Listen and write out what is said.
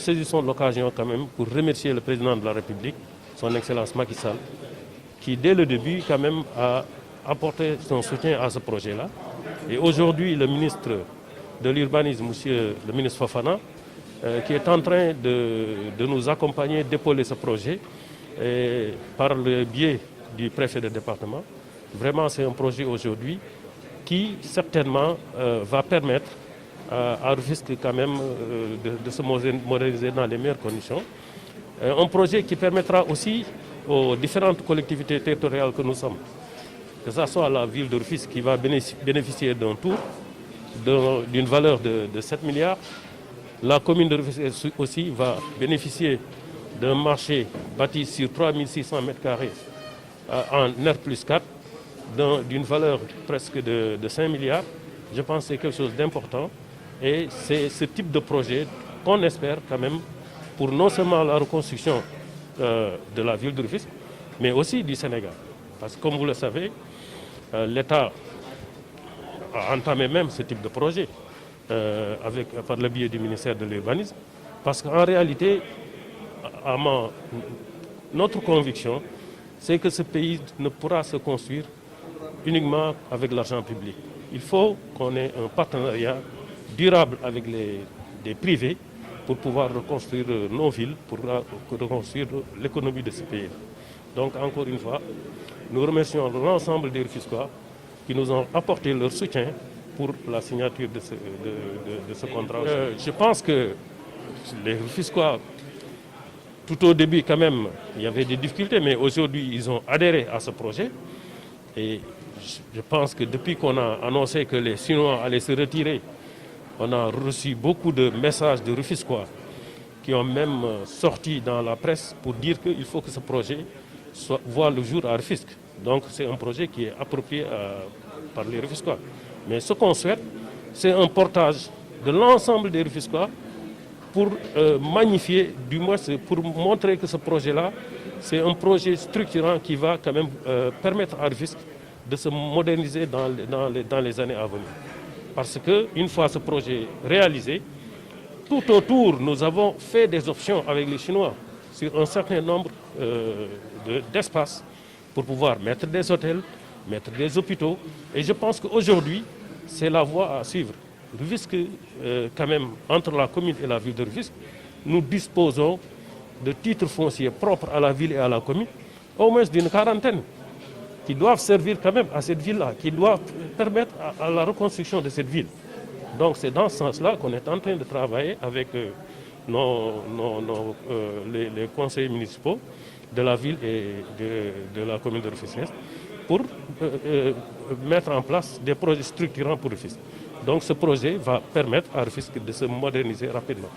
saisissons l'occasion quand même pour remercier le président de la République, son Excellence Macky Sall, qui dès le début quand même a apporté son soutien à ce projet-là. Et aujourd'hui, le ministre de l'Urbanisme, monsieur le ministre Fofana, qui est en train de nous accompagner, d'épauler ce projet par le biais du préfet de département. Vraiment, c'est un projet aujourd'hui qui certainement va permettre à Rufisque quand même de se moderniser dans les meilleures conditions. Un projet qui permettra aussi aux différentes collectivités territoriales que nous sommes, que ce soit la ville de Rufisque qui va bénéficier d'un tour d'une valeur de 7 milliards. La commune de Rufisque aussi va bénéficier d'un marché bâti sur 3600 m² en R+4 d'une valeur presque de 5 milliards. Je pense que c'est quelque chose d'important et c'est ce type de projet qu'on espère quand même pour non seulement la reconstruction de la ville de Rufisque, mais aussi du Sénégal. Parce que comme vous le savez, l'État a entamé même ce type de projet par le biais du ministère de l'Urbanisme. Parce qu'en réalité, notre conviction, c'est que ce pays ne pourra se construire uniquement avec l'argent public. Il faut qu'on ait un partenariat durable avec des privés pour pouvoir reconstruire nos villes, pour reconstruire l'économie de ce pays. Donc encore une fois, nous remercions l'ensemble des Rufisquois qui nous ont apporté leur soutien pour la signature de ce contrat. Je pense que les Rufisquois, tout au début quand même, il y avait des difficultés, mais aujourd'hui ils ont adhéré à ce projet. Et je pense que depuis qu'on a annoncé que les Chinois allaient se retirer, on a reçu beaucoup de messages de Rufisquois qui ont même sorti dans la presse pour dire qu'il faut que ce projet voit le jour à Rufisque. Donc c'est un projet qui est approprié par les Rufisquois. Mais ce qu'on souhaite, c'est un portage de l'ensemble des Rufisquois pour magnifier, du moins pour montrer que ce projet-là, c'est un projet structurant qui va quand même permettre à Rufisque de se moderniser dans les années à venir. Parce qu'une fois ce projet réalisé, tout autour, nous avons fait des options avec les Chinois sur un certain nombre d'espaces pour pouvoir mettre des hôtels, mettre des hôpitaux. Et je pense qu'aujourd'hui, c'est la voie à suivre. Rufisque, quand même, entre la commune et la ville de Rufisque, nous disposons de titres fonciers propres à la ville et à la commune, au moins d'une quarantaine, qui doivent servir quand même à cette ville-là, qui doivent permettre à la reconstruction de cette ville. Donc c'est dans ce sens-là qu'on est en train de travailler avec les conseillers municipaux de la ville et de la commune de Rufisque pour mettre en place des projets structurants pour Rufisque. Donc ce projet va permettre à Rufisque de se moderniser rapidement.